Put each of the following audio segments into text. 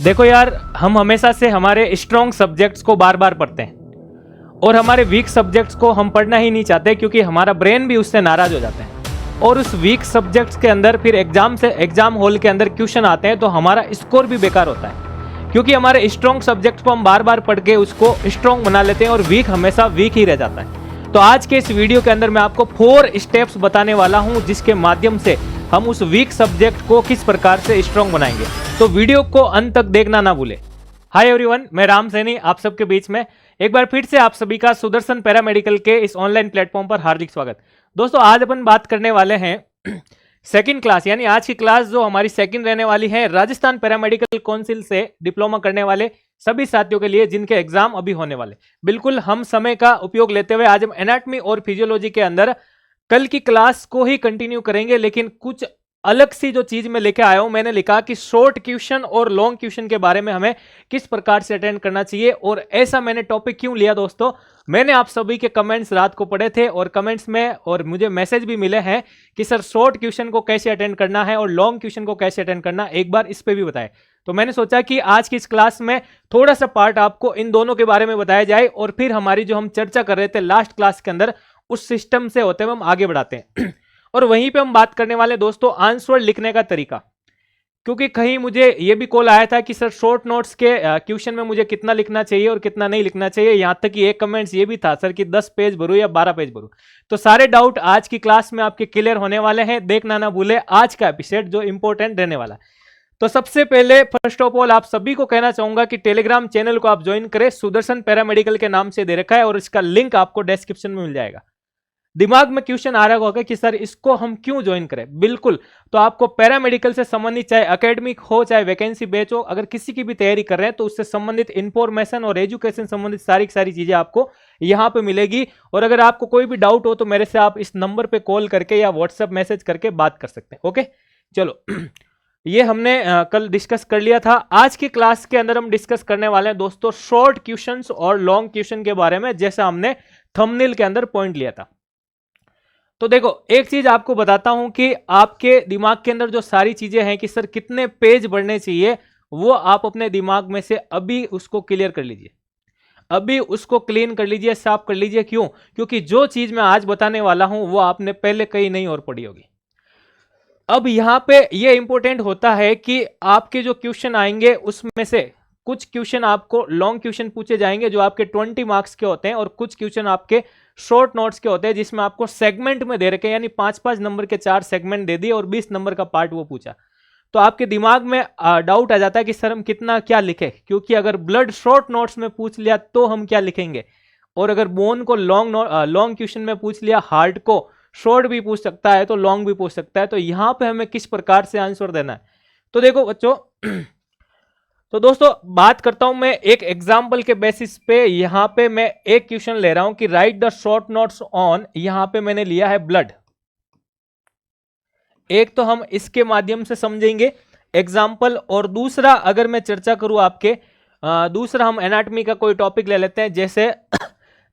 देखो यार, हम हमेशा से हमारे स्ट्रॉन्ग सब्जेक्ट्स को बार बार पढ़ते हैं और हमारे वीक सब्जेक्ट्स को हम पढ़ना ही नहीं चाहते क्योंकि हमारा ब्रेन भी उससे नाराज हो जाता है। और उस वीक सब्जेक्ट्स के अंदर फिर एग्जाम हॉल के अंदर क्वेश्चन आते हैं तो हमारा स्कोर भी बेकार होता है क्योंकि हमारे स्ट्रॉन्ग सब्जेक्ट्स को हम बार बार पढ़ के उसको स्ट्रॉन्ग बना लेते हैं और वीक हमेशा वीक ही रह जाता है। तो आज के इस वीडियो के अंदर मैं आपको 4 स्टेप्स बताने वाला हूं जिसके माध्यम से हम उस वीक सब्जेक्ट को किस प्रकार से स्ट्रॉन्ग बनाएंगे। तो वीडियो को अंत तक देखना ना भूले। हाय एवरीवन, मैं राम सैनी आप सबके बीच में एक बार फिर से आप सभी का सुदर्शन पैरामेडिकल के इस ऑनलाइन प्लेटफॉर्म पर हार्दिक स्वागत। दोस्तों, आज अपन बात करने वाले हैं सेकंड क्लास, यानी आज की क्लास जो हमारी सेकंड रहने वाली है राजस्थान पैरामेडिकल काउंसिल से डिप्लोमा करने वाले सभी साथियों के लिए जिनके एग्जाम अभी होने वाले। बिल्कुल हम समय का उपयोग लेते हुए आज हम एनाटॉमी और फिजियोलॉजी के अंदर कल की क्लास को ही कंटिन्यू करेंगे, लेकिन कुछ अलग सी जो चीज मैं लेके आया हूं। मैंने लिखा कि शॉर्ट क्वेश्चन और लॉन्ग क्वेश्चन के बारे में हमें किस प्रकार से अटेंड करना चाहिए। और ऐसा मैंने टॉपिक क्यों लिया दोस्तों, मैंने आप सभी के कमेंट्स रात को पढ़े थे और कमेंट्स में और मुझे मैसेज भी मिले हैं कि सर शॉर्ट क्वेश्चन को कैसे अटेंड करना है और लॉन्ग क्वेश्चन को कैसे अटेंड करना, एक बार इस पे भी बताएं। तो मैंने सोचा कि आज की इस क्लास में थोड़ा सा पार्ट आपको इन दोनों के बारे में बताया जाए और फिर हमारी जो हम चर्चा कर रहे थे लास्ट क्लास के अंदर उस सिस्टम से होते हुए हम आगे बढ़ाते हैं। और वहीं पे हम बात करने वाले दोस्तों आंसर लिखने का तरीका, क्योंकि कहीं मुझे ये भी कॉल आया था कि सर शॉर्ट नोट्स के क्वेश्चन में मुझे कितना लिखना चाहिए और कितना नहीं लिखना चाहिए। यहां तक कि एक कमेंट्स ये भी था सर कि 10 पेज भरूं या 12 पेज भरूं। तो सारे डाउट आज की क्लास में आपके क्लियर होने वाले हैं, देखना ना भूले आज का एपिसोड जो इंपॉर्टेंट रहने वाला है। तो सबसे पहले फर्स्ट ऑफ ऑल आप सभी को कहना चाहूंगा कि टेलीग्राम चैनल को आप ज्वाइन करें, सुदर्शन पैरामेडिकल के नाम से दे रखा है और इसका लिंक आपको डिस्क्रिप्शन में मिल जाएगा। दिमाग में क्वेश्चन आ रहा होगा कि सर इसको हम क्यों ज्वाइन करें। बिल्कुल, तो आपको पैरामेडिकल से संबंधित चाहे एकेडमिक हो चाहे वैकेंसी बैच हो, अगर किसी की भी तैयारी कर रहे हैं तो उससे संबंधित इंफॉर्मेशन और एजुकेशन संबंधित सारी चीजें आपको यहां पे मिलेगी। और अगर आपको कोई भी डाउट हो तो मेरे से आप इस नंबर पे कॉल करके या व्हाट्सएप मैसेज करके बात कर सकते हैं। ओके, चलो ये हमने कल डिस्कस कर लिया था। आज की क्लास के अंदर हम डिस्कस करने वाले हैं दोस्तों शॉर्ट क्वेश्चंस और लॉन्ग क्वेश्चन के बारे में, जैसा हमने थंबनेल के अंदर पॉइंट लिया था। तो देखो, एक चीज आपको बताता हूं कि आपके दिमाग के अंदर जो सारी चीजें हैं कि सर कितने पेज बढ़ने चाहिए, वो आप अपने दिमाग में से अभी उसको क्लियर कर लीजिए, अभी उसको क्लीन कर लीजिए, साफ कर लीजिए। क्यों? क्योंकि जो चीज मैं आज बताने वाला हूं वो आपने पहले कहीं नहीं और पढ़ी होगी। अब यहां पे ये इंपॉर्टेंट होता है कि आपके जो क्वेश्चन आएंगे उसमें से कुछ क्वेश्चन आपको लॉन्ग क्वेश्चन पूछे जाएंगे जो आपके 20 मार्क्स के होते हैं और कुछ क्वेश्चन आपके शॉर्ट नोट्स के होते हैं जिसमें आपको सेगमेंट में दे रखे हैं, यानी 5-5 नंबर के 4 सेगमेंट दे दिए और 20 नंबर का पार्ट वो पूछा। तो आपके दिमाग में डाउट आ जाता है कि सर हम कितना क्या लिखे, क्योंकि अगर ब्लड शॉर्ट नोट्स में पूछ लिया तो हम क्या लिखेंगे, और अगर बोन को लॉन्ग क्वेश्चन में पूछ लिया, हार्ट को शॉर्ट भी पूछ सकता है तो लॉन्ग भी पूछ सकता है। तो यहां पे हमें किस प्रकार से आंसर देना है। तो देखो बच्चों, तो दोस्तों बात करता हूं मैं एक एग्जाम्पल के बेसिस पे। यहां पे मैं एक क्वेश्चन ले रहा हूं कि right the short notes on, यहां पे मैंने लिया है ब्लड। एक तो हम इसके माध्यम से समझेंगे एग्जाम्पल, और दूसरा अगर मैं चर्चा करूं आपके दूसरा हम एनाटॉमी का कोई टॉपिक ले लेते हैं।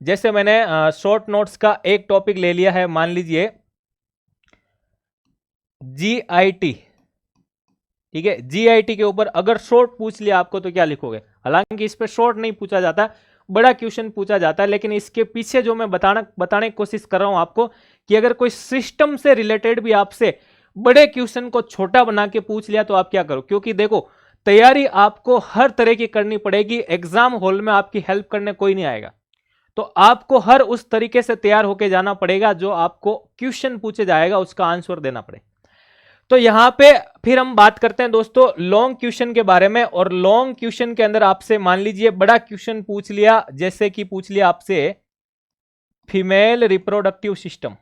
जैसे मैंने शॉर्ट नोट्स का एक टॉपिक ले लिया है, मान लीजिए जीआईटी। ठीक है, जीआईटी के ऊपर अगर शॉर्ट पूछ लिया आपको तो क्या लिखोगे। हालांकि इस पे शॉर्ट नहीं पूछा जाता, बड़ा क्वेश्चन पूछा जाता है, लेकिन इसके पीछे जो मैं बताने की कोशिश कर रहा हूं आपको कि अगर कोई सिस्टम से रिलेटेड भी आपसे बड़े क्वेश्चन को छोटा बना के पूछ लिया तो आप क्या करो। क्योंकि देखो, तैयारी आपको हर तरह की करनी पड़ेगी, एग्जाम हॉल में आपकी हेल्प करने कोई नहीं आएगा। तो आपको हर उस तरीके से तैयार होकर जाना पड़ेगा जो आपको क्वेश्चन पूछे जाएगा उसका आंसर देना पड़ेगा। तो यहां पे फिर हम बात करते हैं दोस्तों लॉन्ग क्वेश्चन के बारे में। और लॉन्ग क्वेश्चन के अंदर आपसे मान लीजिए बड़ा क्वेश्चन पूछ लिया, जैसे कि पूछ लिया आपसे female reproductive system.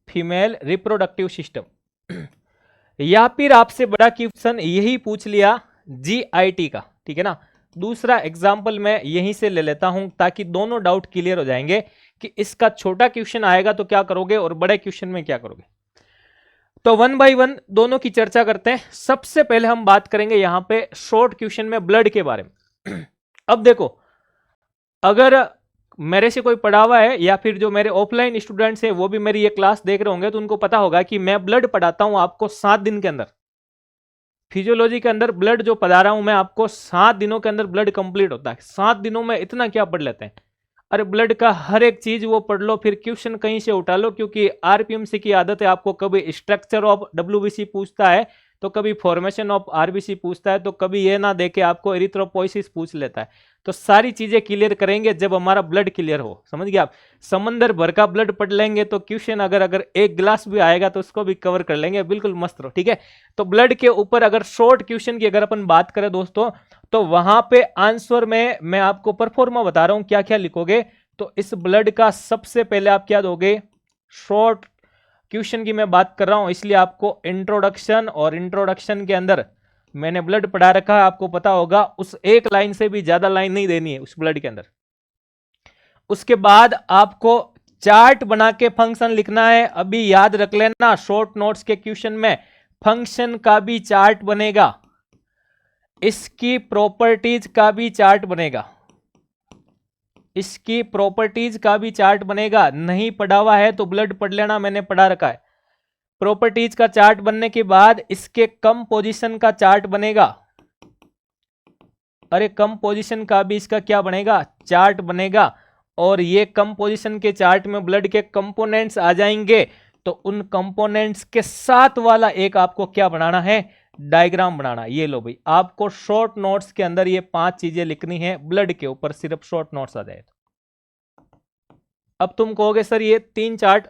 Female reproductive system या फिर आपसे बड़ा क्वेश्चन यही पूछ लिया जीआईटी का। ठीक है ना, दूसरा एग्जाम्पल मैं यहीं से ले लेता हूं ताकि दोनों डाउट क्लियर हो जाएंगे कि इसका छोटा क्वेश्चन आएगा तो क्या करोगे और बड़े क्वेश्चन में क्या करोगे। तो 1 बाय 1 दोनों की चर्चा करते हैं। सबसे पहले हम बात करेंगे यहां पे शॉर्ट क्वेश्चन में ब्लड के बारे में। अब देखो, अगर मेरे से कोई पढ़ा हुआ है या फिर जो मेरे ऑफलाइन स्टूडेंट्स हैं वो भी मेरी ये क्लास देख रहे होंगे तो उनको पता होगा कि मैं ब्लड पढ़ाता हूं आपको 7 दिन के अंदर। फिजियोलॉजी के अंदर ब्लड जो पढ़ा रहा हूं मैं आपको 7 दिनों के अंदर ब्लड कंप्लीट होता है। 7 दिनों में इतना क्या पढ़ लेते हैं। अरे ब्लड का हर एक चीज वो पढ़ लो, फिर क्वेश्चन कहीं से उठा लो, क्योंकि आरपीएमसी की आदत है, आपको कभी स्ट्रक्चर ऑफ डब्ल्यूबीसी पूछता है तो कभी फॉर्मेशन ऑफ आरबीसी पूछता है, तो कभी ये ना देके आपको एरिथ्रोपोइसिस पूछ लेता है। तो सारी चीजें क्लियर करेंगे जब हमारा ब्लड क्लियर हो, समझ गए आप। समंदर भर का ब्लड पढ़ लेंगे तो क्वेश्चन अगर एक गिलास भी आएगा तो उसको भी कवर कर लेंगे, बिल्कुल मस्त रहो, ठीक है। तो ब्लड के ऊपर अगर शॉर्ट क्वेश्चन की अगर अपन बात करें दोस्तों, तो वहां पे आंसर में मैं आपको परफॉर्मा बता रहा हूं क्या क्या लिखोगे। तो इस ब्लड का सबसे पहले आप क्या दोगे, शॉर्ट क्वेश्चन की मैं बात कर रहा हूं इसलिए आपको इंट्रोडक्शन, और इंट्रोडक्शन के अंदर मैंने ब्लड पढ़ा रखा है, आपको पता होगा उस एक लाइन से भी ज्यादा लाइन नहीं देनी है उस ब्लड के अंदर। उसके बाद आपको चार्ट बना के फंक्शन लिखना है। अभी याद रख लेना शॉर्ट नोट्स के क्वेश्चन में फंक्शन का भी चार्ट बनेगा, इसकी प्रॉपर्टीज का भी चार्ट बनेगा, इसकी प्रॉपर्टीज का भी चार्ट बनेगा। नहीं पढ़ा हुआ है तो ब्लड पढ़ लेना, मैंने पढ़ा रखा है। प्रॉपर्टीज का चार्ट बनने के बाद इसके कंपोजिशन का चार्ट बनेगा। अरे कंपोजिशन का भी इसका क्या बनेगा, चार्ट बनेगा। और ये कंपोजिशन के चार्ट में ब्लड के कंपोनेंट्स आ जाएंगे, तो उन कंपोनेंट्स के साथ वाला एक आपको क्या बनाना है, डायग्राम बनाना। ये लो भाई, आपको शॉर्ट नोट्स के अंदर ये 5 चीजें लिखनी है ब्लड के ऊपर, सिर्फ शॉर्ट नोट्स आ जाए तो। अब तुम कहोगे सर ये 3 चार्ट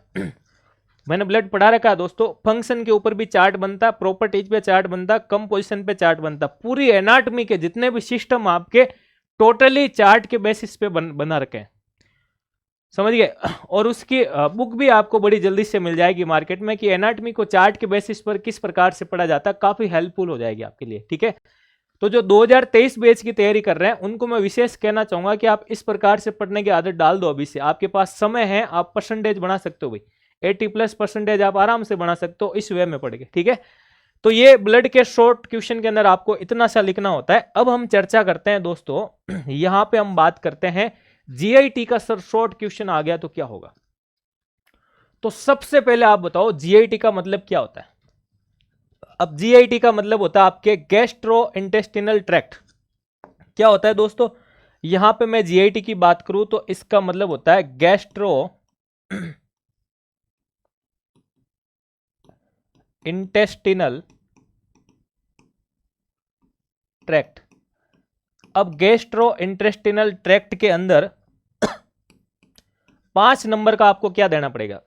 मैंने ब्लड पढ़ा रखा है दोस्तों, फंक्शन के ऊपर भी चार्ट बनता, प्रॉपर्टीज पे चार्ट बनता, कंपोजिशन पे चार्ट बनता, पूरी एनाटॉमी के जितने भी सिस्टम आपके टोटली चार्ट के बेसिस पे बना रखे हैं, समझ गए। और उसकी बुक भी आपको बड़ी जल्दी से मिल जाएगी मार्केट में कि एनाटॉमी को चार्ट के बेसिस पर किस प्रकार से पढ़ा जाता है, काफी हेल्पफुल हो जाएगी आपके लिए, ठीक है। तो जो 2023 बैच की तैयारी कर रहे हैं उनको मैं विशेष कहना चाहूंगा कि आप इस प्रकार से पढ़ने की आदत डाल दो अभी से, आपके पास समय है, आप परसेंटेज बना सकते हो भाई, 80+ % आप आराम से बना सकते हो इस वे में पढ़ के, ठीक है। तो ये ब्लड के शॉर्ट क्वेश्चन के अंदर आपको इतना सा लिखना होता है। अब हम चर्चा करते हैं दोस्तों, यहां पे हम बात करते हैं जीआईटी का। सर शॉर्ट क्वेश्चन आ गया तो क्या होगा, तो सबसे पहले आप बताओ जीआईटी का मतलब क्या होता है। अब जीआईटी का मतलब होता है आपके गैस्ट्रो इंटेस्टिनल ट्रैक्ट। क्या होता है दोस्तों, यहां पे मैं जीआईटी की बात करूं तो इसका मतलब होता है गैस्ट्रो इंटेस्टिनल ट्रैक्ट। अब गैस्ट्रो इंटेस्टिनल ट्रैक्ट के अंदर 5 नंबर का आपको क्या देना पड़ेगा।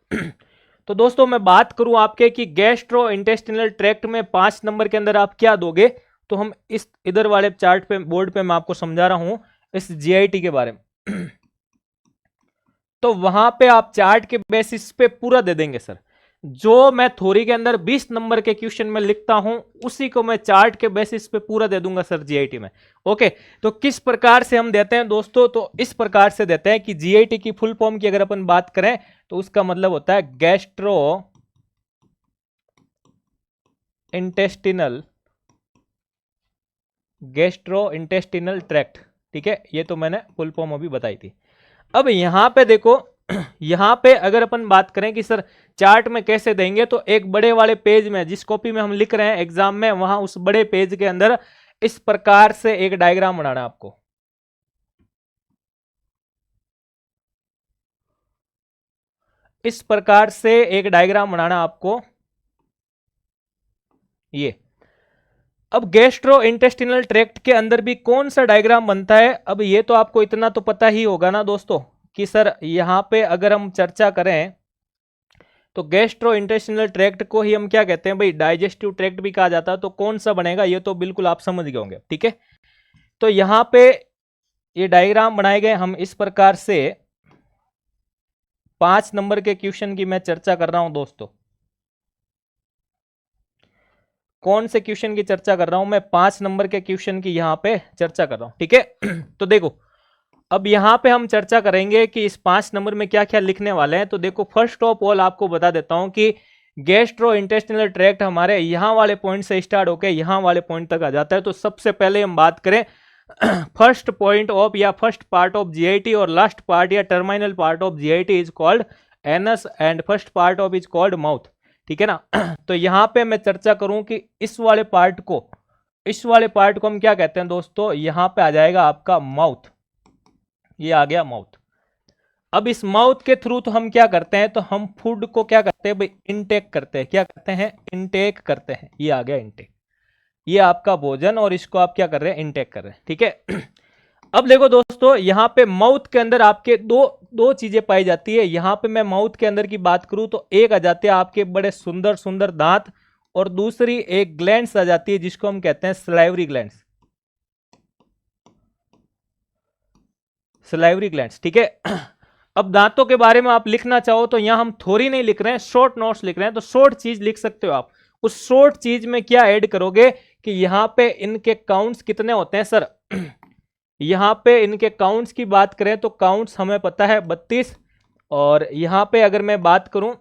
तो दोस्तों मैं बात करूं आपके कि गैस्ट्रो इंटेस्टिनल ट्रैक्ट में 5 नंबर के अंदर आप क्या दोगे, तो हम इस इधर वाले चार्ट पे बोर्ड पे मैं आपको समझा रहा हूं इस जीआईटी के बारे में। तो वहां पे आप चार्ट के बेसिस पे पूरा दे देंगे सर, जो मैं थ्योरी के अंदर 20 नंबर के क्वेश्चन में लिखता हूं उसी को मैं चार्ट के बेसिस पे पूरा दे दूंगा सर जीआईटी में। ओके, तो किस प्रकार से हम देते हैं दोस्तों, तो इस प्रकार से देते हैं कि जीआईटी की फुल फॉर्म की अगर अपन बात करें तो उसका मतलब होता है गैस्ट्रो इंटेस्टिनल ट्रैक्ट, ठीक है। ये तो मैंने फुल फॉर्म अभी बताई थी। अब यहां पे देखो, यहां पे अगर अपन बात करें कि सर चार्ट में कैसे देंगे, तो एक बड़े वाले पेज में जिस कॉपी में हम लिख रहे हैं एग्जाम में, वहां उस बड़े पेज के अंदर इस प्रकार से एक डायग्राम बनाना है आपको। इस प्रकार से एक डायग्राम बनाना आपको ये। अब गैस्ट्रो इंटेस्टिनल ट्रैक्ट के अंदर भी कौन सा डायग्राम बनता है, अब ये तो आपको इतना तो पता ही होगा ना दोस्तों कि सर यहां पे अगर हम चर्चा करें तो गैस्ट्रो इंटेस्टिनल ट्रैक्ट को ही हम क्या कहते हैं भाई, डाइजेस्टिव ट्रैक्ट भी कहा जाता है। तो कौन सा बनेगा ये तो बिल्कुल आप समझ गए होंगे, ठीक है। तो यहां पे ये डायग्राम बनाए गए हम इस प्रकार से। 5 नंबर के क्वेश्चन की मैं चर्चा कर रहा हूं दोस्तों, कौन से क्वेश्चन की चर्चा कर रहा हूं मैं, 5 नंबर के क्वेश्चन की यहां पे चर्चा कर रहा हूं, ठीक है। तो देखो अब यहां पे हम चर्चा करेंगे कि इस 5 नंबर में क्या क्या लिखने वाले हैं। तो देखो फर्स्ट ऑफ ऑल आपको बता देता हूं कि गैस्ट्रो इंटेस्टिनल ट्रैक्ट हमारे यहां वाले पॉइंट से स्टार्ट होकर यहां वाले पॉइंट तक आ जाता है। तो सबसे पहले हम बात करें फर्स्ट पॉइंट ऑफ या फर्स्ट पार्ट ऑफ जीआईटी और लास्ट पार्ट या terminal part of GIT is called anus and first part of is called mouth. ठीक है ना। तो यहाँ पे मैं चर्चा करूं कि इस वाले पार्ट को हम क्या कहते हैं दोस्तों, यहाँ पे आ जाएगा आपका माउथ। ये आ गया माउथ। अब इस माउथ के थ्रू तो हम क्या करते हैं, तो हम फूड को क्या करते हैं भाई, इनटेक करते हैं। क्या करते हैं, इनटेक करते हैं। ये आ गया इनटेक, ये आपका भोजन, और इसको आप क्या कर रहे हैं, इनटेक कर रहे हैं। ठीक है। अब देखो दोस्तों, यहाँ पे माउथ के अंदर आपके दो चीजें पाई जाती है। यहाँ पे मैं माउथ के अंदर की बात करूं तो एक आ जाते हैं आपके बड़े सुंदर सुंदर दांत, और दूसरी एक ग्लैंड्स आ जाती है जिसको हम कहते हैं सलाइवरी ग्लैंड्स। सलाइवरी ग्लैंड्स, ठीक है। अब दांतों के बारे में आप लिखना चाहो तो यहां हम थोड़ी नहीं लिख रहे हैं, शॉर्ट नोट्स लिख रहे हैं, तो शॉर्ट चीज लिख सकते हो आप। उस शॉर्ट चीज में क्या ऐड करोगे कि यहां पे इनके काउंट्स कितने होते हैं सर। यहां पे इनके काउंट्स की बात करें तो काउंट्स हमें पता है 32, और यहां पे अगर मैं बात करूं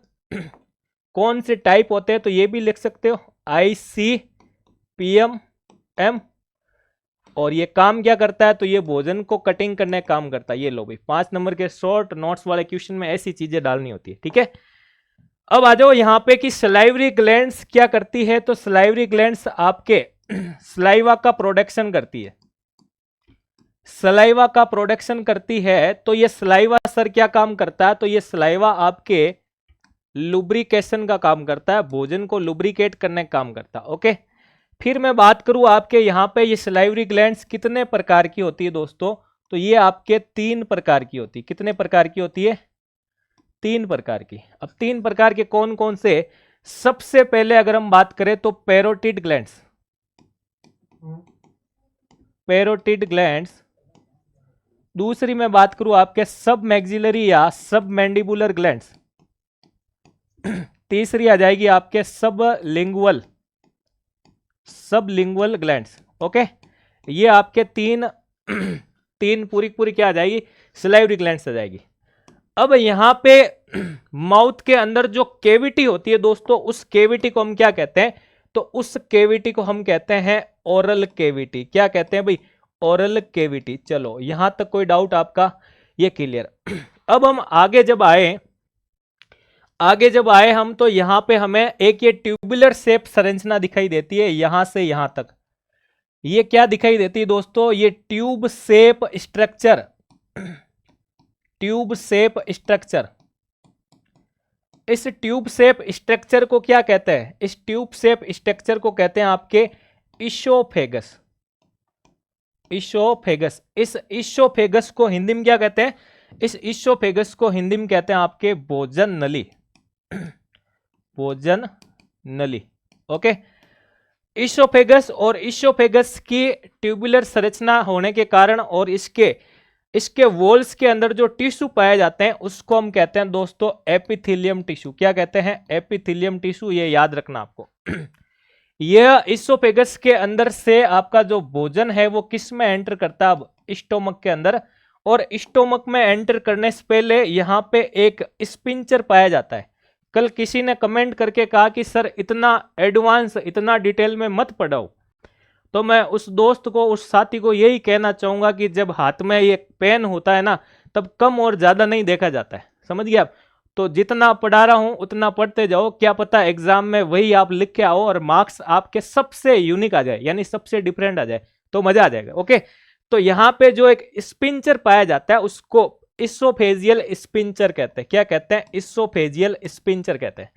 कौन से टाइप होते हैं तो ये भी लिख सकते हो, IC PM M। और ये काम क्या करता है, तो ये भोजन को कटिंग करने का काम करता है। ये लो भाई, 5 नंबर के शॉर्ट नोट्स वाले क्वेश्चन में ऐसी चीजें डालनी होती है। ठीक है। अब आ जाओ यहाँ पे कि सलाइवरी ग्लैंड्स क्या करती है, तो सलाइवरी ग्लैंड्स आपके सलाइवा का प्रोडक्शन करती है। सलाइवा का प्रोडक्शन करती है, तो ये सलाइवा सर क्या काम करता है, तो ये सलाइवा आपके लुब्रिकेशन का काम करता है, भोजन को लुब्रिकेट करने का काम करता है। ओके। फिर मैं बात करूं आपके यहाँ पे ये सलाइवरी ग्लैंड्स कितने प्रकार की होती है दोस्तों, तो ये आपके 3 प्रकार की होती है। कितने प्रकार की होती है, 3 प्रकार की। अब 3 प्रकार के कौन कौन से, सबसे पहले अगर हम बात करें तो पैरोटिड ग्लैंड्स, पैरोटिड ग्लैंड्स। दूसरी मैं बात करूं आपके सब मैक्सिलरी या सब मैंडिबुलर ग्लैंड्स। तीसरी आ जाएगी आपके सब लिंगुअल ग्लैंड्स। ओके। ये आपके तीन पूरी क्या आ जाएगी, सलाइवरी ग्लैंड्स आ जाएगी। अब यहां पे माउथ के अंदर जो केविटी होती है दोस्तों, उस केविटी को हम क्या कहते हैं, तो उस केविटी को हम कहते हैं ओरल केविटी। क्या कहते हैं भाई, ओरल केविटी। चलो यहां तक कोई डाउट आपका, ये क्लियर। अब हम आगे जब आए हम, तो यहां पे हमें एक ये ट्यूबुलर शेप संरचना दिखाई देती है, यहां से यहां तक। ये क्या दिखाई देती है दोस्तों, ये tube shape structure, tube shape structure. इस ट्यूब शेप स्ट्रक्चर को क्या कहते हैं, इस ट्यूब शेप स्ट्रक्चर को कहते हैं आपके इसोफेगस। इसोफेगस। इस इसोफेगस को हिंदी में क्या कहते हैं, इस इसोफेगस को हिंदी में कहते हैं आपके भोजन नली, भोजन नली। ओके। इसोफेगस और इसोफेगस की ट्यूबुलर संरचना होने के कारण और इसके वॉल्स के अंदर जो टिश्यू पाए जाते हैं उसको हम कहते हैं दोस्तों एपिथेलियम टिश्यू। क्या कहते हैं, एपिथेलियम टिश्यू। ये याद रखना आपको। यह इसोफेगस के अंदर से आपका जो भोजन है वो किस में एंटर करता है, अब स्टोमक के अंदर। और स्टोमक में एंटर करने से पहले यहां पे एक स्पिंचर पाया जाता है। कल किसी ने कमेंट करके कहा कि सर इतना एडवांस, इतना डिटेल में मत पढ़ाओ, तो मैं उस दोस्त को, उस साथी को यही कहना चाहूंगा कि जब हाथ में ये पेन होता है ना, तब कम और ज्यादा नहीं देखा जाता है। समझ गए आप। तो जितना पढ़ा रहा हूं उतना पढ़ते जाओ, क्या पता एग्जाम में वही आप लिख के आओ और मार्क्स आपके सबसे यूनिक आ जाए, यानी सबसे डिफरेंट आ जाए, तो मजा आ जाएगा। ओके। तो यहां पे जो एक स्पिंचर पाया जाता है उसको इसोफेजियल स्पिंचर कहते हैं। क्या कहते हैं, इसोफेजियल स्पिंचर कहते हैं।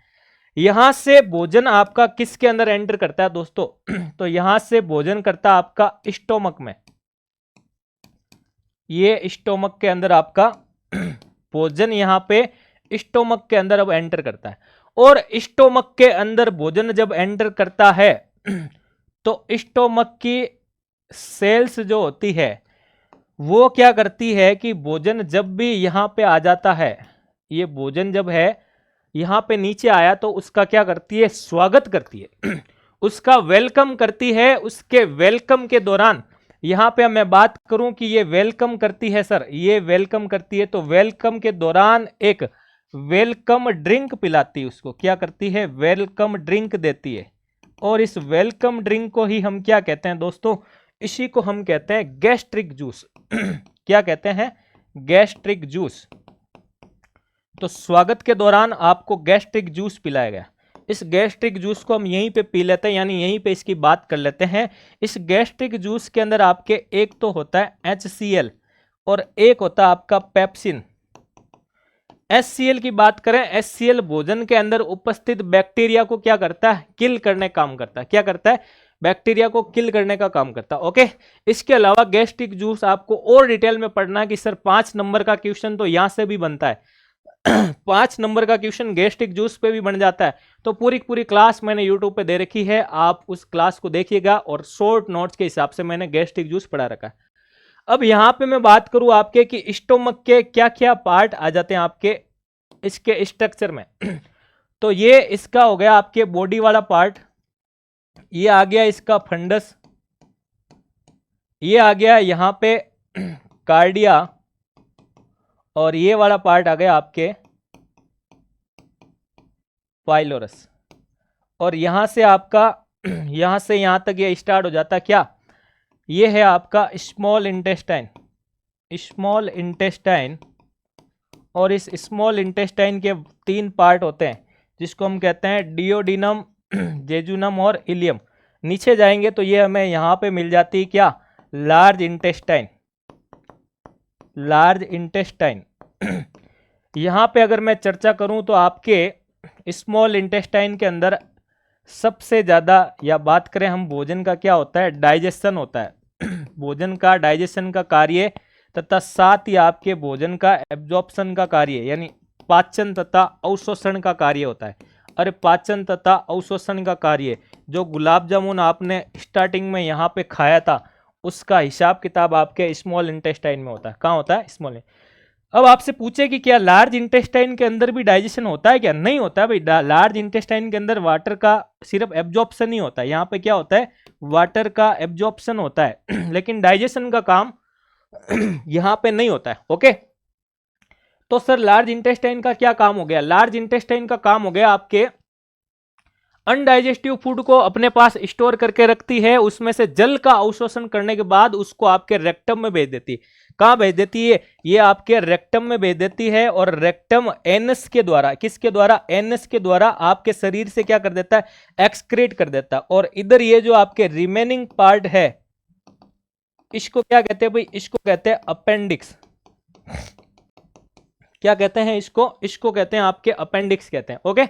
यहां से भोजन आपका किसके अंदर एंटर करता है दोस्तों, तो यहां से भोजन करता है आपका स्टोमक में। ये स्टोमक के अंदर आपका भोजन यहां पे स्टोमक के अंदर अब एंटर करता है। और स्टोमक के अंदर भोजन जब एंटर करता है तो स्टोमक की सेल्स जो होती है वो क्या करती है कि भोजन जब भी यहां पे आ जाता है, ये भोजन जब है यहां पे नीचे आया तो उसका क्या करती है, स्वागत करती है, उसका वेलकम करती है। उसके वेलकम के दौरान यहां पे मैं बात करूं कि ये वेलकम करती है सर, ये वेलकम करती है, तो वेलकम के दौरान एक वेलकम ड्रिंक पिलाती है उसको। क्या करती है, वेलकम ड्रिंक देती है। और इस वेलकम ड्रिंक को ही हम क्या कहते हैं दोस्तों, इसी को हम कहते हैं गैस्ट्रिक जूस। क्या कहते हैं? Gastric juice. तो स्वागत के दौरान आपको गैस्ट्रिक जूस पिलाया गया। इस गैस्ट्रिक जूस को हम यहीं पे पी लेते हैं, यानी यहीं पे इसकी बात कर लेते हैं। इस गैस्ट्रिक जूस के अंदर आपके एक तो होता है HCl और एक होता है आपका पेप्सिन। HCl की बात करें, HCl भोजन के अंदर उपस्थित बैक्टीरिया को क्या करता है? किल करने का काम करता है। क्या करता है? बैक्टीरिया को किल करने का काम करता है। ओके, इसके अलावा गैस्ट्रिक जूस आपको और डिटेल में पढ़ना है कि सर 5 नंबर का क्वेश्चन तो यहां से भी बनता है। 5 नंबर का क्वेश्चन गैस्ट्रिक जूस पे भी बन जाता है। तो पूरी क्लास मैंने यूट्यूब पे दे रखी है, आप उस क्लास को देखिएगा और शॉर्ट नोट्स के हिसाब से मैंने गैस्ट्रिक जूस पढ़ा रखा है। अब यहां पे मैं बात करूं आपके कि स्टोमक के क्या क्या पार्ट आ जाते हैं आपके इसके स्ट्रक्चर में। तो ये इसका हो गया आपके बॉडी वाला पार्ट, ये आ गया इसका फंडस, ये आ गया यहां पे कार्डिया, और ये वाला पार्ट आ गया आपके पाइलोरस। और यहां से आपका यहां से यहां तक ये स्टार्ट हो जाता क्या? ये है आपका स्मॉल इंटेस्टाइन। स्मॉल इंटेस्टाइन, और इस स्मॉल इंटेस्टाइन के 3 पार्ट होते हैं जिसको हम कहते हैं डियोडिनम, जेजुनम और इलियम। नीचे जाएंगे तो ये हमें यहां पे मिल जाती है क्या? Large intestine. Large intestine. यहां पे अगर मैं चर्चा करूं तो आपके स्मॉल इंटेस्टाइन के अंदर सबसे ज्यादा, या बात करें हम भोजन का, क्या होता है? डाइजेशन होता है। भोजन का डाइजेशन का कार्य तथा साथ ही आपके भोजन का एब्जॉर्प्शन का कार्य, यानी पाचन तथा अवशोषण का कार्य होता है। अरे पाचन तथा अवशोषण का कार्य, जो गुलाब जामुन आपने स्टार्टिंग में यहाँ पे खाया था उसका हिसाब किताब आपके स्मॉल इंटेस्टाइन में होता है। कहाँ होता है? स्मॉल। अब आपसे पूछे कि क्या लार्ज इंटेस्टाइन के अंदर भी डाइजेशन होता है? क्या नहीं होता है भाई। लार्ज इंटेस्टाइन के अंदर वाटर का सिर्फ एब्जॉर्प्शन ही होता है। यहाँ पे क्या होता है? वाटर का एब्जॉर्प्शन होता है लेकिन डाइजेशन का काम यहां पे नहीं होता है। ओके, तो सर लार्ज इंटेस्टाइन का क्या काम हो गया? लार्ज इंटेस्टाइन का काम हो गया आपके अनडाइजेस्टिव फूड को अपने पास स्टोर करके रखती है, उसमें से जल का अवशोषण करने के बाद उसको आपके रेक्टम में भेज देती है। कहां भेज देती है? ये आपके रेक्टम में भेज देती है, और रेक्टम एनस के द्वारा, किसके द्वारा? एनस के द्वारा आपके शरीर से क्या कर देता है? एक्सक्रीट कर देता है। और इधर ये जो आपके रिमेनिंग पार्ट है इसको क्या कहते हैं भाई? इसको कहते हैं अपेंडिक्स। क्या कहते हैं इसको? इसको कहते हैं आपके अपेंडिक्स कहते हैं। ओके,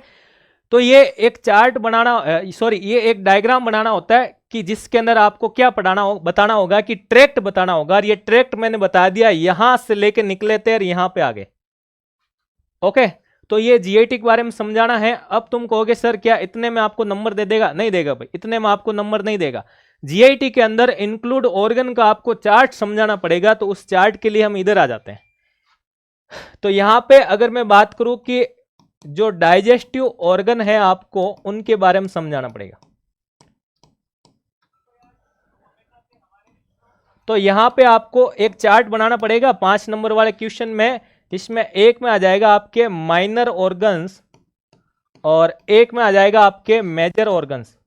तो ये एक चार्ट बनाना, सॉरी ये एक डायग्राम बनाना होता है कि जिसके अंदर आपको क्या बताना होगा कि ट्रैक्ट बताना होगा। और ये ट्रैक्ट मैंने बता दिया, यहां से लेके निकले थे और यहां पे आ गए। ओके, तो ये जीआईटी के बारे में समझाना है। अब तुम कहोगे सर क्या इतने में आपको नंबर दे देगा? नहीं देगा भाई, इतने में आपको नंबर नहीं देगा। जीआईटी के अंदर इंक्लूड ऑर्गन का आपको चार्ट समझाना पड़ेगा, तो उस चार्ट के लिए हम इधर आ जाते हैं। तो यहां पे अगर मैं बात करूं कि जो डाइजेस्टिव ऑर्गन है आपको उनके बारे में समझाना पड़ेगा, तो यहां पे आपको एक चार्ट बनाना पड़ेगा 5 नंबर वाले क्वेश्चन में, जिसमें एक में आ जाएगा आपके माइनर ऑर्गन्स और एक में आ जाएगा आपके मेजर ऑर्गन्स।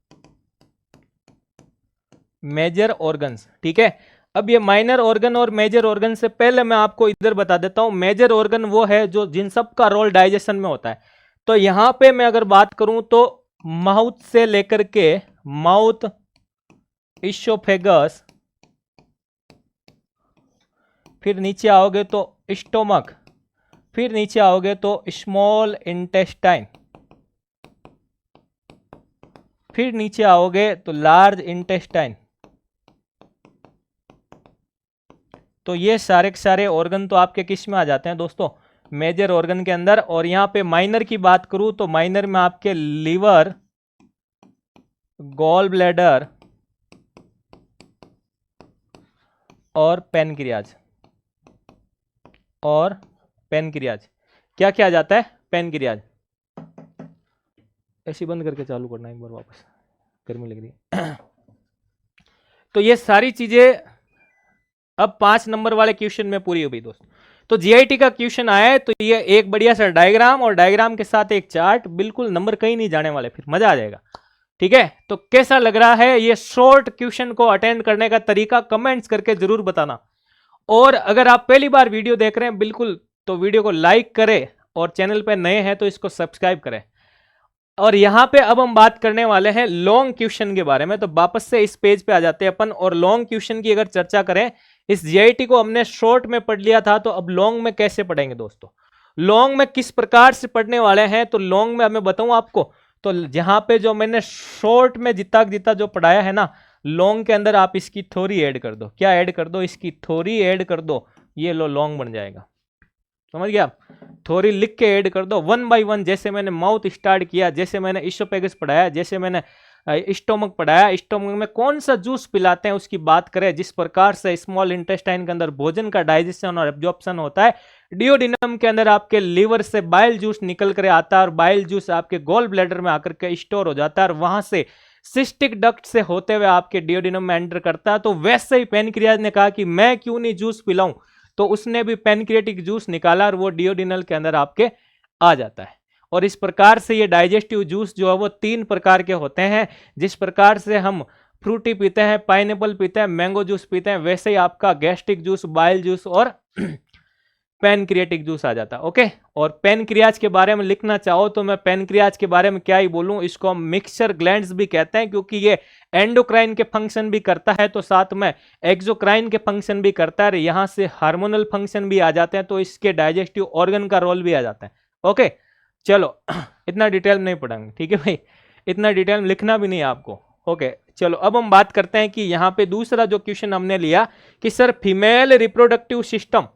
मेजर ऑर्गन्स, ठीक है। अब ये माइनर ऑर्गन और मेजर ऑर्गन से पहले मैं आपको इधर बता देता हूं, मेजर ऑर्गन वो है जो जिन सब का रोल डाइजेशन में होता है। तो यहां पे मैं अगर बात करूं तो माउथ से लेकर के माउथ, इशोफेगस, फिर नीचे आओगे तो स्टोमक, फिर नीचे आओगे तो स्मॉल इंटेस्टाइन, फिर नीचे आओगे तो लार्ज इंटेस्टाइन। तो ये सारे के सारे ऑर्गन तो आपके किस में आ जाते हैं दोस्तों? मेजर ऑर्गन के अंदर। और यहां पे माइनर की बात करूं तो माइनर में आपके लीवर, गॉल ब्लैडर और पेनक्रियाज, और पेनक्रियाज। क्या क्या आ जाता है? पेनक्रियाज। ऐसी बंद करके चालू करना एक बार वापस, गर्मी लग रही है। तो ये सारी चीजें अब 5 नंबर वाले क्वेश्चन में पूरी हो गई दोस्तों। तो जीआईटी का क्वेश्चन आया है तो ये एक बढ़िया सा डायग्राम और डायग्राम के साथ एक चार्ट, बिल्कुल नंबर कहीं नहीं जाने वाले, फिर मजा आ जाएगा। ठीक है, तो कैसा लग रहा है ये शॉर्ट क्वेश्चन को अटेंड करने का तरीका, कमेंट्स करके जरूर बताना। और अगर आप पहली बार वीडियो देख रहे हैं बिल्कुल, तो वीडियो को लाइक करें और चैनल पे नए हैं तो इसको सब्सक्राइब करें। और यहां पे अब हम बात करने वाले हैं लॉन्ग क्वेश्चन के बारे में। तो वापस से इस पेज पे आ जाते हैं अपन, और लॉन्ग क्वेश्चन की अगर चर्चा करें, इस जीआईटी को हमने शॉर्ट में पढ़ लिया था, तो अब लॉन्ग में कैसे पढ़ेंगे दोस्तों, लॉन्ग में किस प्रकार से पढ़ने वाले हैं। तो लॉन्ग में मैं बताऊं आपको, तो जहां पे जो मैंने शॉर्ट में जितना जो पढ़ाया है ना, लॉन्ग के अंदर आप इसकी थ्योरी ऐड कर दो। क्या ऐड कर दो? इसकी थ्योरी ऐड कर दो, ये लो लॉन्ग बन जाएगा। समझ गया आप? थ्योरी लिख के ऐड कर दो वन बाय वन। जैसे मैंने माउथ स्टार्ट किया, जैसे मैंने इसोफेगस पढ़ाया, जैसे मैंने स्टोमक पढ़ाया, स्टोमक में कौन सा जूस पिलाते हैं उसकी बात करें, जिस प्रकार से स्मॉल इंटेस्टाइन के अंदर भोजन का डाइजेशन और एब्जॉर्प्शन होता है, डियोडिनम के अंदर आपके लीवर से बाइल जूस निकल कर आता है और बाइल जूस आपके गोल ब्लैडर में आकर के स्टोर हो जाता है और वहां से सिस्टिक डक्ट से होते हुए आपके डियोडिनम में एंटर करता है। तो वैसे ही पेनक्रियाज ने कहा कि मैं क्यों नहीं जूस पिलाऊं, तो उसने भी पेनक्रियाटिक जूस निकाला और वो डियोडिनल के अंदर आपके आ जाता है। और इस प्रकार से ये डाइजेस्टिव जूस जो है वो 3 प्रकार के होते हैं। जिस प्रकार से हम फ्रूटी पीते हैं, पाइनएप्पल पीते हैं, मैंगो जूस पीते हैं, वैसे ही आपका गैस्ट्रिक जूस, बाइल जूस और पेनक्रियाटिक जूस आ जाता है। ओके, और पेनक्रियाज के बारे में लिखना चाहो तो मैं पेनक्रियाज के बारे में क्या ही बोलूं, इसको हम मिक्सचर ग्लैंड्स भी कहते हैं, क्योंकि ये एंडोक्राइन के फंक्शन भी करता है, तो साथ में एक्सोक्राइन के फंक्शन भी करता है, यहां से हार्मोनल फंक्शन भी आ जाते हैं, तो इसके डाइजेस्टिव ऑर्गन का रोल भी आ जाता है। ओके, चलो इतना डिटेल में नहीं पढ़ाएंगे, ठीक है भाई, इतना डिटेल में लिखना भी नहीं है आपको। ओके, चलो अब हम बात करते हैं कि यहाँ पे दूसरा जो क्वेश्चन हमने लिया कि सर फीमेल रिप्रोडक्टिव सिस्टम।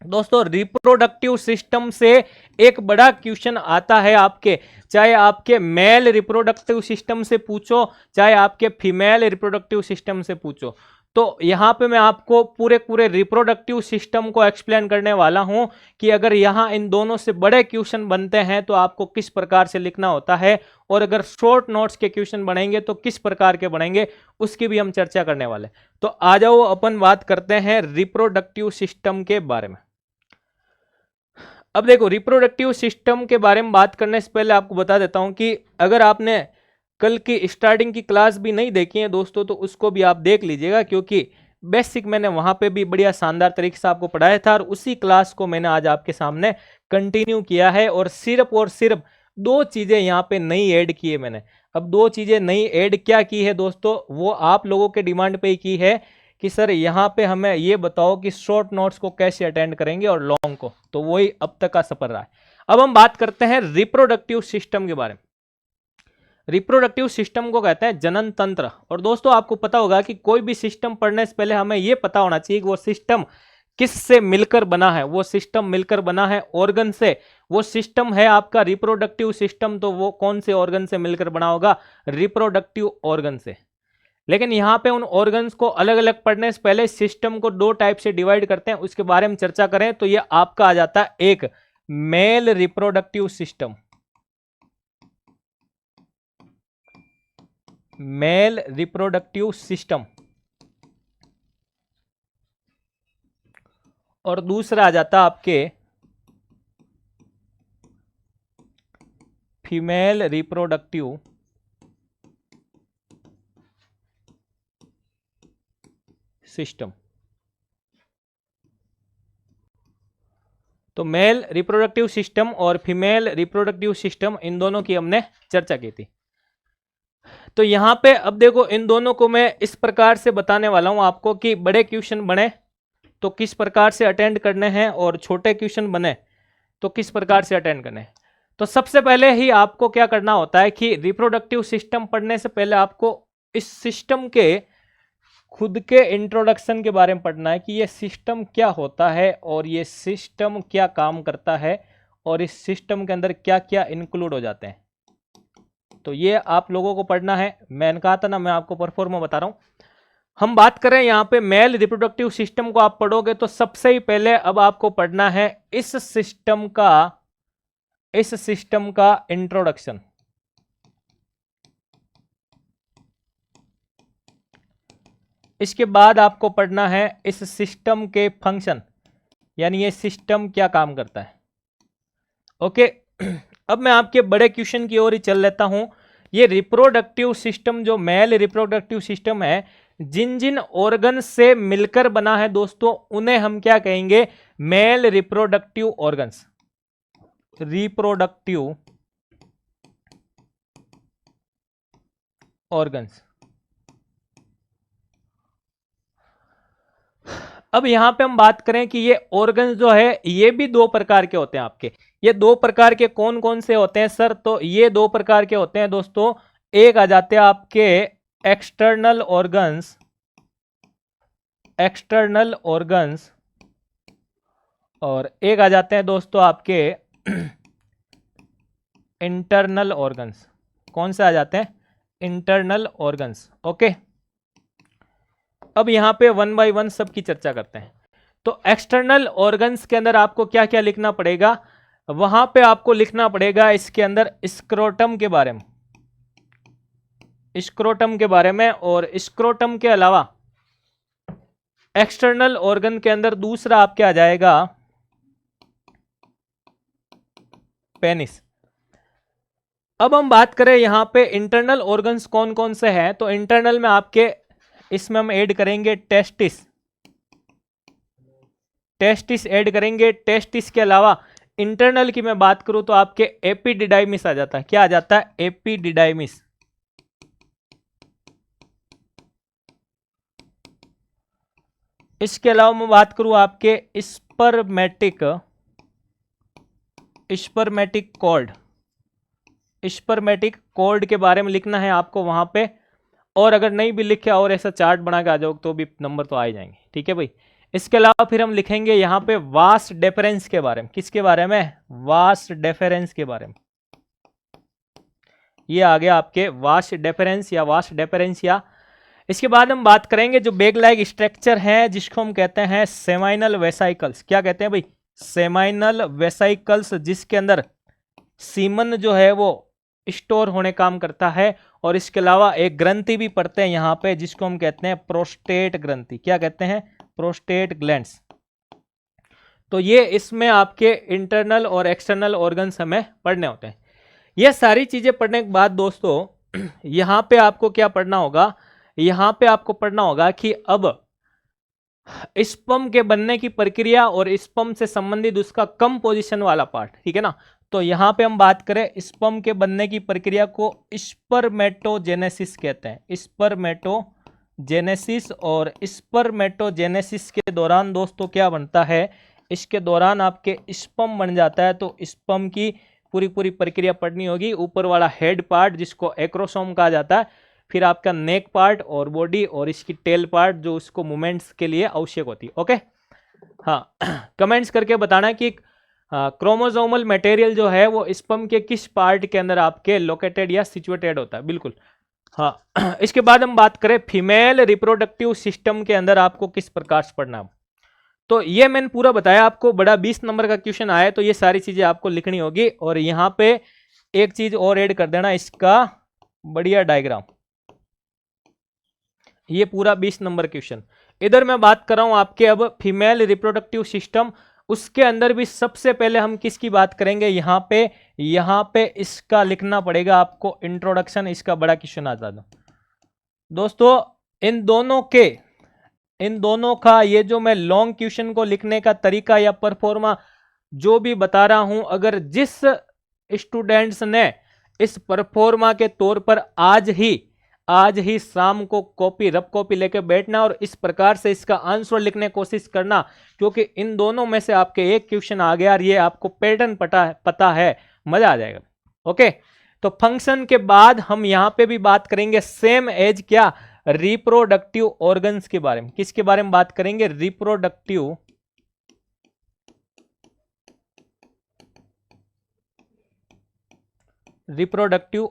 दोस्तों रिप्रोडक्टिव सिस्टम से एक बड़ा क्वेश्चन आता है आपके, चाहे आपके मेल रिप्रोडक्टिव सिस्टम से पूछो, चाहे आपके फीमेल रिप्रोडक्टिव सिस्टम से पूछो। तो यहां पे मैं आपको पूरे रिप्रोडक्टिव सिस्टम को एक्सप्लेन करने वाला हूं कि अगर यहां इन दोनों से बड़े क्वेश्चन बनते हैं तो आपको किस प्रकार से लिखना होता है, और अगर शॉर्ट नोट्स के क्वेश्चन बनेंगे तो किस प्रकार के बनेंगे, उसकी भी हम चर्चा करने वाले। तो आ जाओ अपन बात करते हैं रिप्रोडक्टिव सिस्टम के बारे में। अब देखो, रिप्रोडक्टिव सिस्टम के बारे में बात करने से पहले आपको बता देता हूं कि अगर आपने कल की स्टार्टिंग की क्लास भी नहीं देखी है दोस्तों, तो उसको भी आप देख लीजिएगा, क्योंकि बेसिक मैंने वहां पे भी बढ़िया शानदार तरीके से आपको पढ़ाया था और उसी क्लास को मैंने आज आपके सामने कंटिन्यू किया है। और सिर्फ 2 चीजें यहाँ पे नई ऐड की है मैंने। अब 2 चीजें नई ऐड क्या की है दोस्तों, वो आप लोगों के डिमांड पे ही की है कि सर यहाँ पे हमें ये बताओ कि शॉर्ट नोट्स को कैसे अटेंड करेंगे और लॉन्ग को, तो वही अब तक का सफर रहा है। अब हम बात करते हैं रिप्रोडक्टिव सिस्टम के बारे में। रिप्रोडक्टिव सिस्टम को कहते हैं जनन तंत्र। और दोस्तों आपको पता होगा कि कोई भी सिस्टम पढ़ने से पहले हमें यह पता होना चाहिए कि वो सिस्टम किससे मिलकर बना है। वो सिस्टम मिलकर बना है ऑर्गन से। वो सिस्टम है आपका रिप्रोडक्टिव सिस्टम, तो वो कौन से ऑर्गन से मिलकर बना होगा? रिप्रोडक्टिव ऑर्गन से। लेकिन यहां पे उन ऑर्गन्स को अलग अलग पढ़ने से पहले सिस्टम को 2 टाइप से डिवाइड करते हैं, उसके बारे में चर्चा करें तो ये आपका आ जाता है एक male reproductive system, male reproductive system, और दूसरा आ जाता आपके फीमेल रिप्रोडक्टिव सिस्टम। तो मेल रिप्रोडक्टिव सिस्टम और फीमेल रिप्रोडक्टिव सिस्टम, इन दोनों की हमने चर्चा की थी। तो यहां पे अब देखो, इन दोनों को मैं इस प्रकार से बताने वाला हूं आपको कि बड़े क्वेश्चन बने तो किस प्रकार से अटेंड करने हैं और छोटे क्वेश्चन बने तो किस प्रकार से अटेंड करने हैं। तो सबसे पहले ही आपको क्या करना होता है कि रिप्रोडक्टिव सिस्टम पढ़ने से पहले आपको इस सिस्टम के खुद के इंट्रोडक्शन के बारे में पढ़ना है कि ये सिस्टम क्या होता है और ये सिस्टम क्या काम करता है और इस सिस्टम के अंदर क्या क्या इंक्लूड हो जाते हैं। तो ये आप लोगों को पढ़ना है। मैंने कहा था ना, मैं आपको परफॉर्मा बता रहा हूं। हम बात करें यहाँ पे मेल रिप्रोडक्टिव सिस्टम को आप पढ़ोगे तो सबसे ही पहले अब आपको पढ़ना है इस सिस्टम का इंट्रोडक्शन। इसके बाद आपको पढ़ना है इस सिस्टम के फंक्शन, यानी ये सिस्टम क्या काम करता है। ओके, अब मैं आपके बड़े क्वेश्चन की ओर ही चल लेता हूं। ये रिप्रोडक्टिव सिस्टम जो मेल रिप्रोडक्टिव सिस्टम है, जिन जिन ऑर्गन से मिलकर बना है दोस्तों, उन्हें हम क्या कहेंगे? Male reproductive organs. Reproductive organs. अब यहां पे हम बात करें कि ये ऑर्गन्स जो है ये भी दो प्रकार के होते हैं आपके। ये दो प्रकार के कौन कौन से होते हैं सर? तो ये दो प्रकार के होते हैं दोस्तों। एक आ जाते हैं आपके एक्सटर्नल ऑर्गन्स, एक्सटर्नल ऑर्गन्स, और एक आ जाते हैं दोस्तों आपके इंटरनल ऑर्गन्स। कौन से आ जाते हैं? Internal organs. ओके, अब यहां पे वन बाय वन सबकी चर्चा करते हैं। तो एक्सटर्नल ऑर्गन्स के अंदर आपको क्या क्या लिखना पड़ेगा? वहां पे आपको लिखना पड़ेगा इसके अंदर स्क्रोटम के बारे में, स्क्रोटम के बारे में। और स्क्रोटम के अलावा एक्सटर्नल ऑर्गन के अंदर दूसरा आपके आ जाएगा पेनिस। अब हम बात करें यहां पे इंटरनल ऑर्गन्स कौन कौन से हैं, तो इंटरनल में आपके इसमें हम ऐड करेंगे टेस्टिस, टेस्टिस ऐड करेंगे। टेस्टिस के अलावा इंटरनल की मैं बात करूं तो आपके एपिडिडाइमिस आ जाता है। क्या आ जाता है? एपिडिडाइमिस। इसके अलावा मैं बात करूं आपके spermatic, spermatic cord, spermatic cord के बारे में लिखना है आपको वहां पे। और अगर नहीं भी लिखे और ऐसा चार्ट बना के आ जाओ तो भी नंबर तो आ ही जाएंगे। ठीक है भाई। इसके अलावा फिर हम लिखेंगे यहां पे वास डेफरेंस के बारे में। किसके बारे में? वास डेफरेंस के बारे में। ये आ गया आपके वास डेफरेंस या वास डेफरेंसिया। इसके बाद हम बात करेंगे जो बैग लाइक स्ट्रक्चर है जिसको हम कहते हैं सेमाइनल वेसाइकल्स। क्या कहते हैं भाई? सेमाइनल वेसाइकल्स, जिसके अंदर सीमन जो है वो स्टोर होने काम करता है। और इसके अलावा एक ग्रंथि भी पढ़ते हैं यहां पे जिसको हम कहते हैं प्रोस्टेट ग्रंथि। क्या कहते हैं? Prostate glands. तो ये इसमें आपके इंटरनल और एक्सटर्नल ऑर्गन्स हमें पढ़ने होते हैं। ये सारी चीजें पढ़ने के बाद दोस्तों यहां पे आपको क्या पढ़ना होगा? यहां पे आपको पढ़ना होगा कि अब स्पर्म के बनने की प्रक्रिया और स्पर्म से संबंधित उसका कंपोजिशन वाला पार्ट। ठीक है ना? तो यहां पे हम बात करें स्पर्म के बनने की प्रक्रिया को स्पर्मेटोजेनेसिस कहते हैं। स्पर्मेटोजेनेसिस। और स्पर्मेटोजेनेसिस के दौरान दोस्तों क्या बनता है? इसके दौरान आपके स्पर्म बन जाता है। तो स्पर्म की पूरी पूरी प्रक्रिया पढ़नी होगी। ऊपर वाला हेड पार्ट जिसको एक्रोसोम कहा जाता है, फिर आपका नेक पार्ट और बॉडी, और इसकी टेल पार्ट जो उसको मूवमेंट्स के लिए आवश्यक होती है। ओके, हाँ कमेंट्स करके बताना कि क्रोमोसोमल मटेरियल जो है वो स्पर्म के किस पार्ट के अंदर आपके लोकेटेड या सिचुएटेड होता है। बिल्कुल, हाँ। इसके बाद हम बात करें फीमेल रिप्रोडक्टिव सिस्टम के अंदर आपको किस प्रकार से पढ़ना है। तो ये मैंने पूरा बताया आपको। बड़ा 20 नंबर का क्वेश्चन आया तो ये सारी चीजें आपको लिखनी होगी। और यहां पे एक चीज और ऐड कर देना, इसका बढ़िया डायग्राम। ये पूरा 20 नंबर क्वेश्चन। इधर मैं बात कर रहा हूं आपके अब फीमेल रिप्रोडक्टिव सिस्टम। उसके अंदर भी सबसे पहले हम किसकी बात करेंगे? यहां पे इसका लिखना पड़ेगा आपको इंट्रोडक्शन। इसका बड़ा क्वेश्चन आता था दोस्तों। इन दोनों का ये जो मैं लॉन्ग क्वेश्चन को लिखने का तरीका या परफॉर्मा जो भी बता रहा हूं, अगर जिस स्टूडेंट्स ने इस परफॉर्मा के तौर पर आज ही शाम को कॉपी, रफ कॉपी लेके बैठना और इस प्रकार से इसका आंसर लिखने की कोशिश करना, क्योंकि इन दोनों में से आपके एक क्वेश्चन आ गया और ये आपको पैटर्न पता है, मजा आ जाएगा। ओके, तो फंक्शन के बाद हम यहां पे भी बात करेंगे सेम एज क्या? रिप्रोडक्टिव ऑर्गन्स के बारे में। किसके बारे में बात करेंगे? Reproductive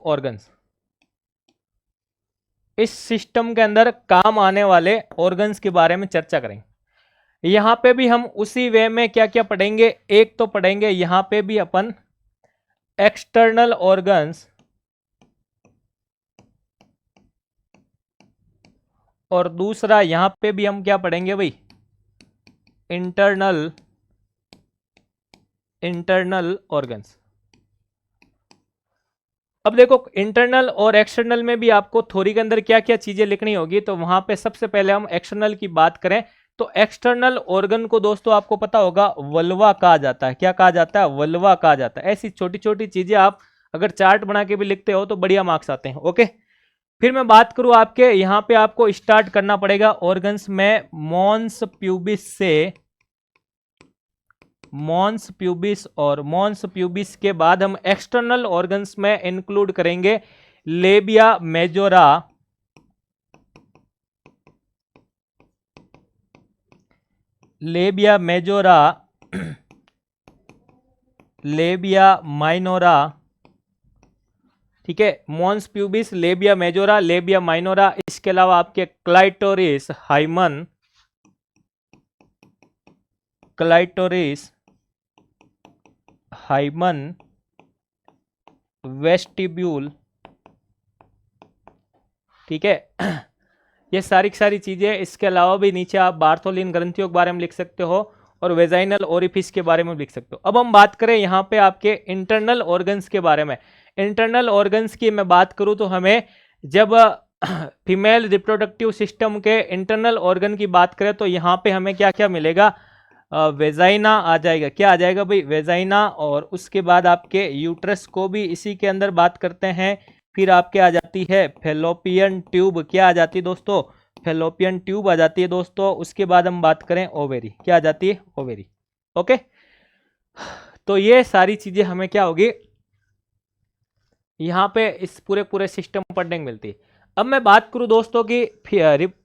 organs. इस सिस्टम के अंदर काम आने वाले ऑर्गन्स के बारे में चर्चा करेंगे। यहां पे भी हम उसी वे में क्या क्या पढ़ेंगे? एक तो पढ़ेंगे यहां पे भी अपन एक्सटर्नल ऑर्गन्स, और दूसरा यहां पे भी हम क्या पढ़ेंगे भाई? Internal organs. अब देखो इंटरनल और एक्सटर्नल में भी आपको थ्योरी के अंदर क्या क्या चीजें लिखनी होगी, तो वहां पे सबसे पहले हम एक्सटर्नल की बात करें तो एक्सटर्नल ऑर्गन को दोस्तों आपको पता होगा वल्वा कहा जाता है। क्या कहा जाता है? वल्वा कहा जाता है। ऐसी छोटी छोटी चीजें आप अगर चार्ट बना के भी लिखते हो तो बढ़िया मार्क्स आते हैं। ओके, फिर मैं बात करूं आपके यहां पे आपको स्टार्ट करना पड़ेगा ऑर्गन्स में मॉन्स प्यूबिस से, मॉन्स प्यूबिस, और मॉन्स प्यूबिस के बाद हम एक्सटर्नल ऑर्गन्स में इंक्लूड करेंगे labia majora, labia majora, labia minora, ठीक है, mons pubis, labia majora, labia minora. इसके अलावा आपके clitoris hymen, clitoris hymen vestibule, ठीक है, ये सारी चीजें। इसके अलावा भी नीचे आप बार्थोलिन ग्रंथियों के बारे में लिख सकते हो और वेजाइनल ओरिफिस के बारे में लिख सकते हो। अब हम बात करें यहाँ पे आपके इंटरनल ऑर्गन्स के बारे में। इंटरनल ऑर्गन्स की मैं बात करूँ तो हमें जब फीमेल रिप्रोडक्टिव सिस्टम के इंटरनल ऑर्गन की बात करें तो यहाँ पे हमें क्या क्या मिलेगा? वेजाइना आ जाएगा। क्या आ जाएगा भाई? वेजाइना। और उसके बाद आपके यूट्रस को भी इसी के अंदर बात करते हैं। फिर आपके आ जाती है फेलोपियन ट्यूब। क्या आ जाती है दोस्तों? फेलोपियन ट्यूब आ जाती है दोस्तों। उसके बाद हम बात करें ओवेरी। क्या आ जाती है? ओवेरी। ओके, तो ये सारी चीजें हमें क्या होगी यहाँ पे इस पूरे सिस्टम पढ़ने को मिलती है। अब मैं बात करूं दोस्तों कि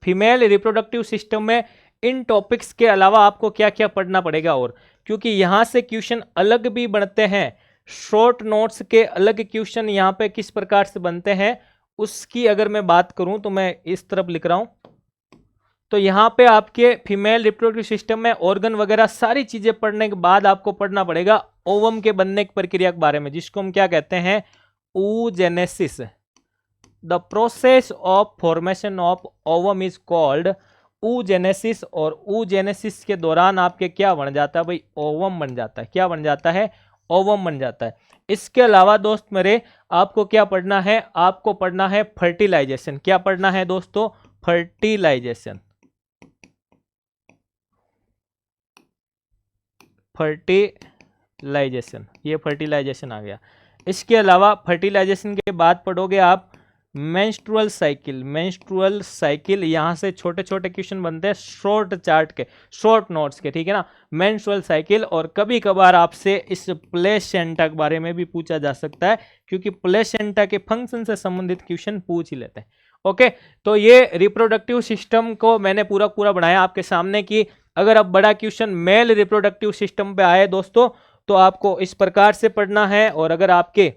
फीमेल रिप्रोडक्टिव सिस्टम में इन टॉपिक्स के अलावा आपको क्या क्या पढ़ना पड़ेगा, और क्योंकि यहाँ से क्वेश्चन अलग भी बनते हैं, शॉर्ट नोट्स के अलग क्वेश्चन यहाँ पे किस प्रकार से बनते हैं उसकी अगर मैं बात करूं तो मैं इस तरफ लिख रहा हूं। तो यहाँ पे आपके फीमेल रिप्रोडक्टिव सिस्टम में ऑर्गन वगैरह सारी चीजें पढ़ने के बाद आपको पढ़ना पड़ेगा ओवम के बनने की प्रक्रिया के बारे में, जिसको हम क्या कहते हैं? oogenesis। The process of formation of ovum is called oogenesis। और oogenesis के दौरान आपके क्या बन जाता है भाई? ओवम बन जाता है। क्या बन जाता है? ओवम बन जाता है। इसके अलावा दोस्त मेरे आपको क्या पढ़ना है? आपको पढ़ना है फर्टिलाइजेशन। क्या पढ़ना है दोस्तों? फर्टिलाइजेशन। फर्टिलाइजेशन, ये फर्टिलाइजेशन आ गया। इसके अलावा फर्टिलाइजेशन के बाद पढ़ोगे आप मेंस्ट्रुअल साइकिल। मेंस्ट्रुअल साइकिल, यहाँ से छोटे छोटे क्वेश्चन बनते हैं शॉर्ट चार्ट के, शॉर्ट नोट्स के, ठीक है ना? Menstrual cycle. और कभी कभार आपसे इस प्लेसेंटा के बारे में भी पूछा जा सकता है, क्योंकि प्लेसेंटा के फंक्शन से संबंधित क्वेश्चन पूछ ही लेते हैं। ओके, तो ये रिप्रोडक्टिव सिस्टम को मैंने पूरा बनाया आपके सामने कि अगर अब बड़ा क्वेश्चन मेल रिप्रोडक्टिव सिस्टम पे आए दोस्तों तो आपको इस प्रकार से पढ़ना है, और अगर आपके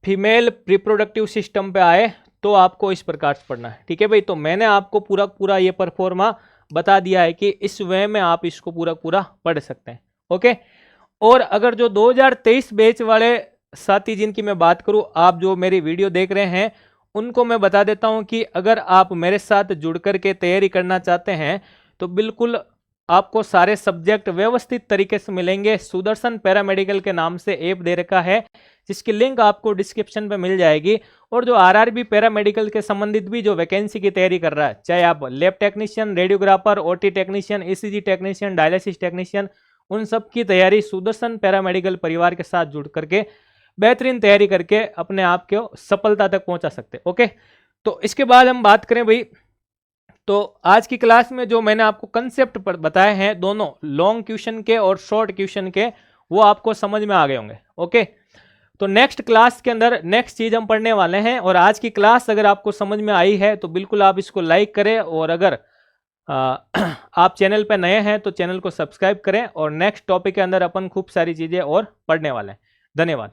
फीमेल रिप्रोडक्टिव सिस्टम पे आए तो आपको इस प्रकार से पढ़ना है। ठीक है भाई, तो मैंने आपको पूरा ये परफॉर्मा बता दिया है कि इस वे में आप इसको पूरा पढ़ सकते हैं। ओके, और अगर जो 2023 बैच वाले साथी जिनकी मैं बात करूं, आप जो मेरी वीडियो देख रहे हैं उनको मैं बता देता हूं कि अगर आप मेरे साथ जुड़ करके तैयारी करना चाहते हैं तो बिल्कुल आपको सारे सब्जेक्ट व्यवस्थित तरीके से मिलेंगे। सुदर्शन पैरामेडिकल के नाम से ऐप दे रखा है, जिसकी लिंक आपको डिस्क्रिप्शन पे मिल जाएगी। और जो आरआरबी पैरामेडिकल के संबंधित भी जो वैकेंसी की तैयारी कर रहा है, चाहे आप lab technician, radiographer, OT technician, ECG technician, dialysis technician, उन सब की तैयारी सुदर्शन पैरामेडिकल परिवार के साथ जुड़ करके बेहतरीन तैयारी करके अपने आप को सफलता तक पहुंचा सकते। ओके, तो इसके बाद हम बात करें भाई, तो आज की क्लास में जो मैंने आपको कंसेप्ट बताए हैं, दोनों लॉन्ग क्वेश्चन के और शॉर्ट क्वेश्चन के, वो आपको समझ में आ गए होंगे। ओके, तो नेक्स्ट क्लास के अंदर नेक्स्ट चीज हम पढ़ने वाले हैं। और आज की क्लास अगर आपको समझ में आई है तो बिल्कुल आप इसको लाइक करें, और अगर आप चैनल पर नए हैं तो चैनल को सब्सक्राइब करें। और नेक्स्ट टॉपिक के अंदर अपन खूब सारी चीजें और पढ़ने वाले हैं। धन्यवाद।